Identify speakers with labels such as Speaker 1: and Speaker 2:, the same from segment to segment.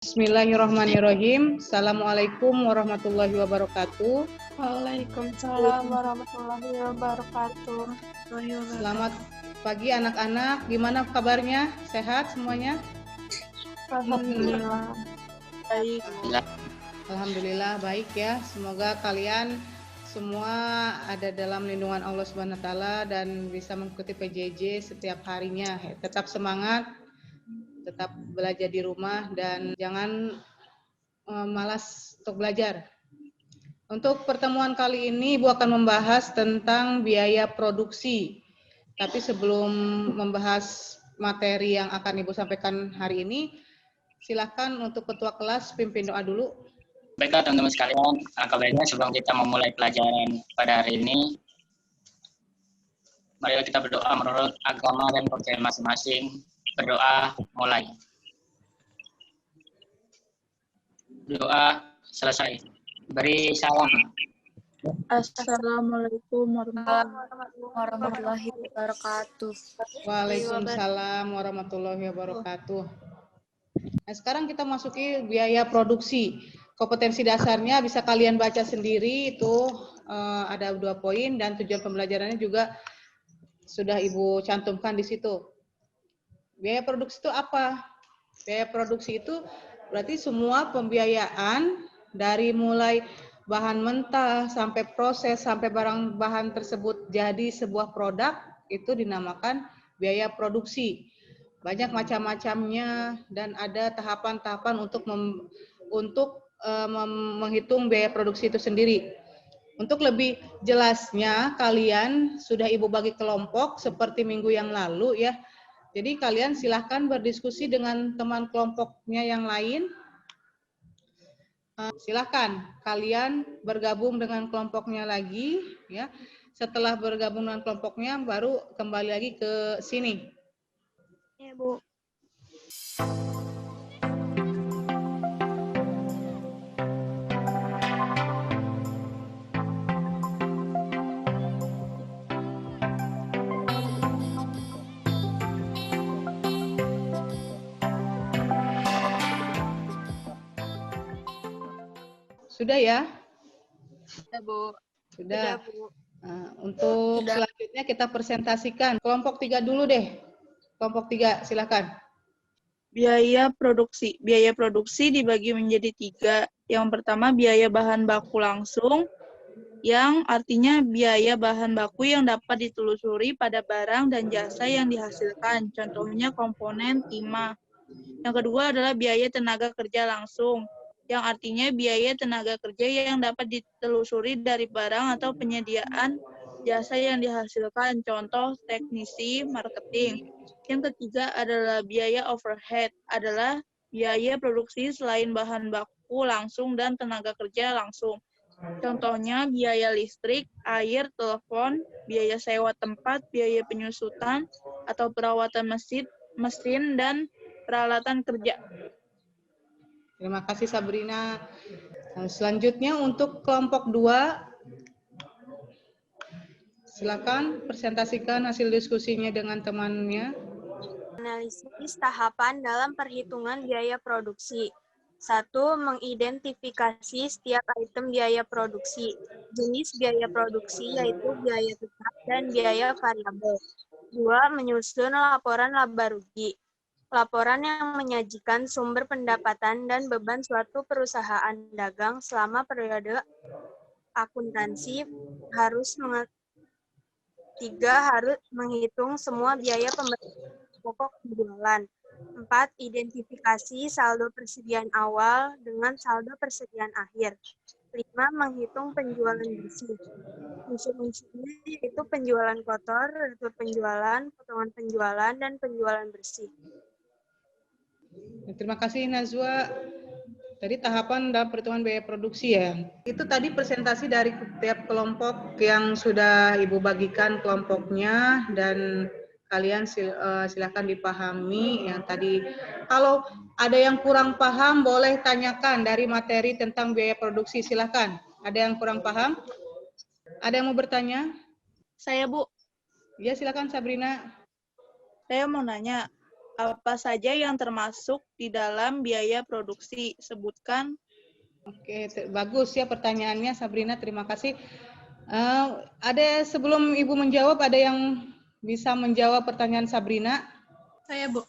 Speaker 1: Bismillahirrahmanirrahim. Assalamualaikum warahmatullahi wabarakatuh.
Speaker 2: Waalaikumsalam warahmatullahi wabarakatuh.
Speaker 1: Selamat pagi anak-anak. Gimana kabarnya? Sehat semuanya?
Speaker 2: Alhamdulillah. Baik.
Speaker 1: Alhamdulillah baik ya. Semoga kalian semua ada dalam lindungan Allah Subhanahu wa taala dan bisa mengikuti PJJ setiap harinya. Tetap semangat, tetap belajar di rumah dan jangan malas untuk belajar. Untuk pertemuan kali ini Ibu akan membahas tentang biaya produksi. Tapi sebelum membahas materi yang akan Ibu sampaikan hari ini, silakan untuk ketua kelas pimpin doa dulu.
Speaker 3: Baiklah teman-teman sekalian, alangkah baiknya sebelum kita memulai pelajaran pada hari ini, mari kita berdoa menurut agama dan kepercayaan masing-masing. Berdoa mulai. Doa selesai. Beri salam.
Speaker 2: Assalamualaikum warahmatullahi wabarakatuh.
Speaker 1: Waalaikumsalam warahmatullahi wabarakatuh. Nah, sekarang kita masuki biaya produksi. Kompetensi dasarnya bisa kalian baca sendiri, itu ada 2 poin dan tujuan pembelajarannya juga sudah Ibu cantumkan di situ. Biaya produksi itu apa? Biaya produksi itu berarti semua pembiayaan dari mulai bahan mentah sampai proses sampai bahan tersebut jadi sebuah produk itu dinamakan biaya produksi. Banyak macam-macamnya dan ada tahapan-tahapan untuk menghitung biaya produksi itu sendiri. Untuk lebih jelasnya kalian sudah Ibu bagi kelompok seperti minggu yang lalu ya. Jadi kalian silahkan berdiskusi dengan teman kelompoknya yang lain. Silahkan kalian bergabung dengan kelompoknya lagi ya. Setelah bergabung dengan kelompoknya baru kembali lagi ke sini.
Speaker 2: Ya, Bu.
Speaker 1: Sudah ya?
Speaker 2: Sudah, Bu.
Speaker 1: Sudah.
Speaker 2: Bu.
Speaker 1: Nah, untuk selanjutnya kita presentasikan. Kelompok 3 dulu deh. Kelompok 3, silakan.
Speaker 4: Biaya produksi. Biaya produksi dibagi menjadi 3. Yang pertama biaya bahan baku langsung, yang artinya biaya bahan baku yang dapat ditelusuri pada barang dan jasa yang dihasilkan. Contohnya komponen, timah. Yang kedua adalah biaya tenaga kerja langsung, yang artinya biaya tenaga kerja yang dapat ditelusuri dari barang atau penyediaan jasa yang dihasilkan, contoh teknisi, marketing. Yang ketiga adalah biaya overhead, adalah biaya produksi selain bahan baku langsung dan tenaga kerja langsung. Contohnya biaya listrik, air, telepon, biaya sewa tempat, biaya penyusutan atau perawatan mesin dan peralatan kerja.
Speaker 1: Terima kasih Sabrina. Selanjutnya untuk kelompok 2, silakan presentasikan hasil diskusinya dengan temannya.
Speaker 5: Analisis tahapan dalam perhitungan biaya produksi. 1. Mengidentifikasi setiap item biaya produksi. Jenis biaya produksi yaitu biaya tetap dan biaya variabel. 2. Menyusun laporan laba rugi. Laporan yang menyajikan sumber pendapatan dan beban suatu perusahaan dagang selama periode akuntansi. 3. Harus menghitung semua biaya pokok penjualan. 4. Identifikasi saldo persediaan awal dengan saldo persediaan akhir. 5. Menghitung penjualan bersih. Unsur-unsurnya yaitu penjualan kotor, retur penjualan, potongan penjualan, dan penjualan bersih.
Speaker 1: Terima kasih Nazwa. Tadi tahapan dalam perhitungan biaya produksi ya. Itu tadi presentasi dari setiap kelompok yang sudah Ibu bagikan kelompoknya dan kalian silakan dipahami yang tadi. Kalau ada yang kurang paham boleh tanyakan dari materi tentang biaya produksi, silakan. Ada yang kurang paham? Ada yang mau bertanya?
Speaker 4: Saya, Bu.
Speaker 1: Ya, silakan Sabrina.
Speaker 4: Saya mau nanya, apa saja yang termasuk di dalam biaya produksi? Sebutkan.
Speaker 1: Oke, bagus ya pertanyaannya Sabrina, terima kasih. Ada sebelum Ibu menjawab, ada yang bisa menjawab pertanyaan Sabrina?
Speaker 6: Saya, Bu.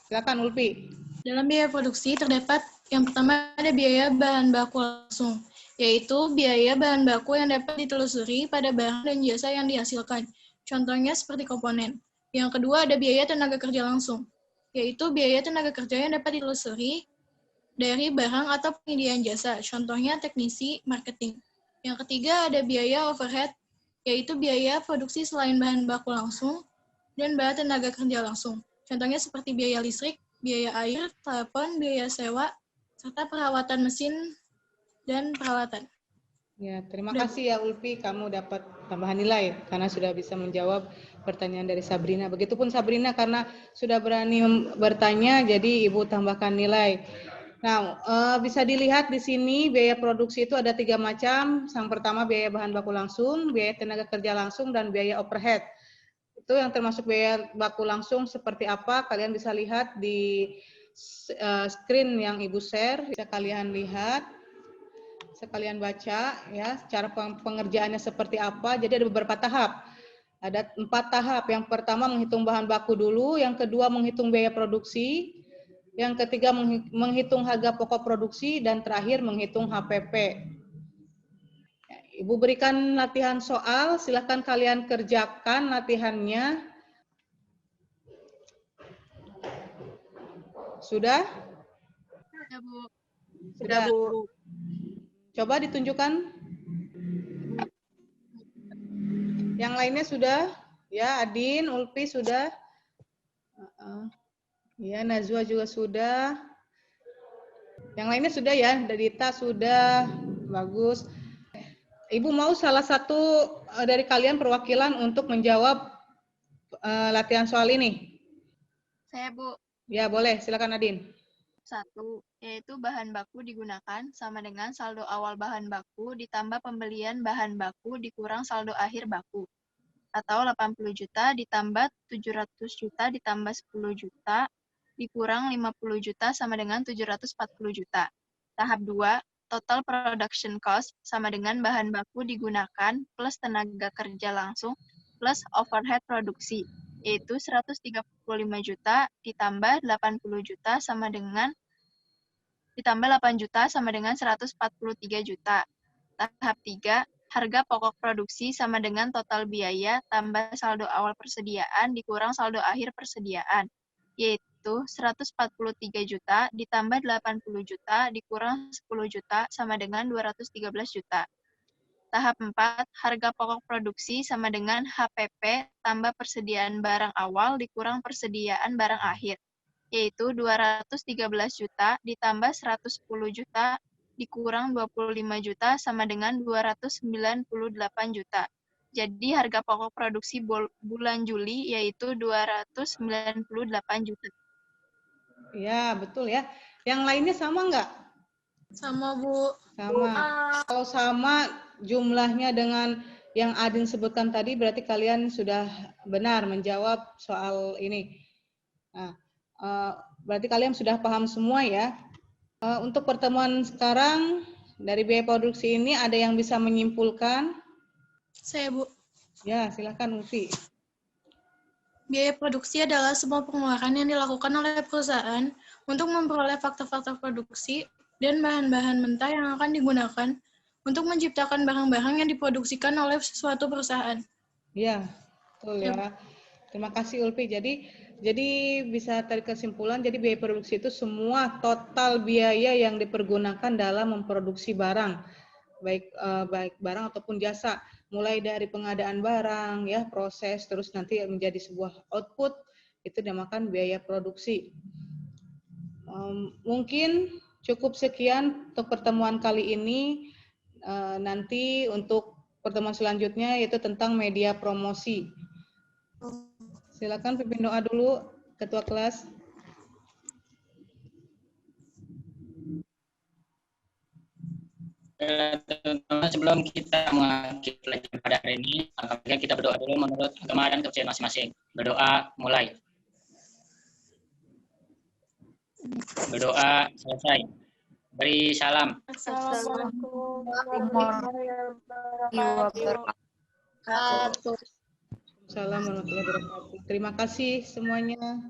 Speaker 1: Silakan Ulfi.
Speaker 6: Dalam biaya produksi terdapat yang pertama ada biaya bahan baku langsung, yaitu biaya bahan baku yang dapat ditelusuri pada barang dan jasa yang dihasilkan. Contohnya seperti komponen. Yang kedua ada biaya tenaga kerja langsung, yaitu biaya tenaga kerja yang dapat ditelusuri dari barang atau penyediaan jasa. Contohnya teknisi, marketing. Yang ketiga ada biaya overhead, yaitu biaya produksi selain bahan baku langsung dan bahan tenaga kerja langsung. Contohnya seperti biaya listrik, biaya air, telepon, biaya sewa, serta perawatan mesin dan peralatan.
Speaker 1: Ya, terima kasih ya Ulfi, kamu dapat tambahan nilai karena sudah bisa menjawab pertanyaan dari Sabrina. Begitupun Sabrina karena sudah berani bertanya, jadi Ibu tambahkan nilai. Nah, bisa dilihat di sini biaya produksi itu ada 3 macam. Yang pertama biaya bahan baku langsung, biaya tenaga kerja langsung, dan biaya overhead. Itu yang termasuk biaya baku langsung seperti apa, kalian bisa lihat di screen yang Ibu share. Bisa kalian lihat, bisa kalian baca ya, cara pengerjaannya seperti apa. Jadi ada beberapa tahap. Ada 4 tahap. Yang pertama menghitung bahan baku dulu, yang kedua menghitung biaya produksi, yang ketiga menghitung harga pokok produksi, dan terakhir menghitung HPP. Ibu berikan latihan soal, silakan kalian kerjakan latihannya. Sudah?
Speaker 6: Sudah, Bu.
Speaker 1: Sudah, Bu. Coba ditunjukkan. Yang lainnya sudah? Ya, Adin, Ulfi sudah? Ya, Najwa juga sudah. Yang lainnya sudah ya, Dita sudah. Bagus. Ibu mau salah satu dari kalian perwakilan untuk menjawab latihan soal ini?
Speaker 2: Saya, Bu.
Speaker 1: Ya, boleh. Silakan Adin.
Speaker 2: 1, yaitu bahan baku digunakan sama dengan saldo awal bahan baku ditambah pembelian bahan baku dikurang saldo akhir baku. Atau 80 juta ditambah 700 juta ditambah 10 juta dikurang 50 juta sama dengan 740 juta. Tahap 2, total production cost sama dengan bahan baku digunakan plus tenaga kerja langsung plus overhead produksi, yaitu 135 juta ditambah 80 juta sama dengan ditambah 8 juta sama dengan 143 juta. Tahap 3, harga pokok produksi sama dengan total biaya tambah saldo awal persediaan dikurang saldo akhir persediaan, yaitu 143 juta ditambah 80 juta dikurang 10 juta sama dengan 213 juta. Tahap 4, harga pokok produksi sama dengan HPP tambah persediaan barang awal dikurang persediaan barang akhir, yaitu 213 juta ditambah 110 juta dikurang 25 juta sama dengan 298 juta. Jadi harga pokok produksi bulan Juli yaitu 298 juta.
Speaker 1: Ya, betul ya. Yang lainnya sama nggak?
Speaker 6: Sama, Bu.
Speaker 1: Sama. Kalau sama jumlahnya dengan yang Adin sebutkan tadi, berarti kalian sudah benar menjawab soal ini. Nah, berarti kalian sudah paham semua ya. Untuk pertemuan sekarang, dari biaya produksi ini ada yang bisa menyimpulkan?
Speaker 6: Saya, Bu.
Speaker 1: Ya, silakan Ulfi.
Speaker 6: Biaya produksi adalah semua pengeluaran yang dilakukan oleh perusahaan untuk memperoleh faktor-faktor produksi dan bahan-bahan mentah yang akan digunakan untuk menciptakan barang-barang yang diproduksikan oleh suatu perusahaan.
Speaker 1: Ya, betul ya. Terima kasih Ulfi. Jadi bisa tarik kesimpulan, jadi biaya produksi itu semua total biaya yang dipergunakan dalam memproduksi barang, baik barang ataupun jasa, mulai dari pengadaan barang, ya proses, terus nanti menjadi sebuah output, itu dinamakan biaya produksi. Mungkin cukup sekian untuk pertemuan kali ini. Nanti untuk pertemuan selanjutnya yaitu tentang media promosi. Silakan pimpin doa dulu, Ketua Kelas.
Speaker 3: Sebelum kita mengakhiri pelajaran pada hari ini, alhamdulillah kita berdoa dulu menurut agama dan kepercayaan masing-masing. Berdoa mulai. Berdoa selesai. Beri salam.
Speaker 5: Assalamualaikum
Speaker 1: Assalamualaikum warahmatullahi wabarakatuh. Terima kasih semuanya.